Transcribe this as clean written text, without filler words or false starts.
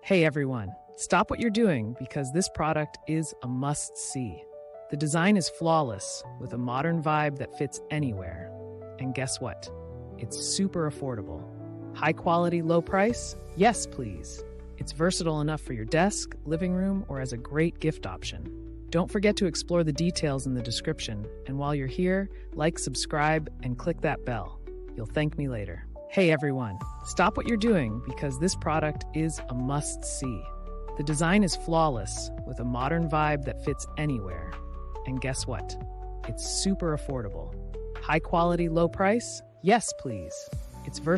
Hey everyone, stop what you're doing because this product is a must-see. The design is flawless with a modern vibe that fits anywhere. And guess what? It's super affordable. High quality, low price? Yes, please. It's versatile enough for your desk, living room, or as a great gift option. Don't forget to explore the details in the description. And while you're here, like, subscribe, and click that bell. You'll thank me later. Hey everyone, stop what you're doing because this product is a must-see. The design is flawless with a modern vibe that fits anywhere. And guess what? It's super affordable. High quality, low price? Yes, please. It's versatile.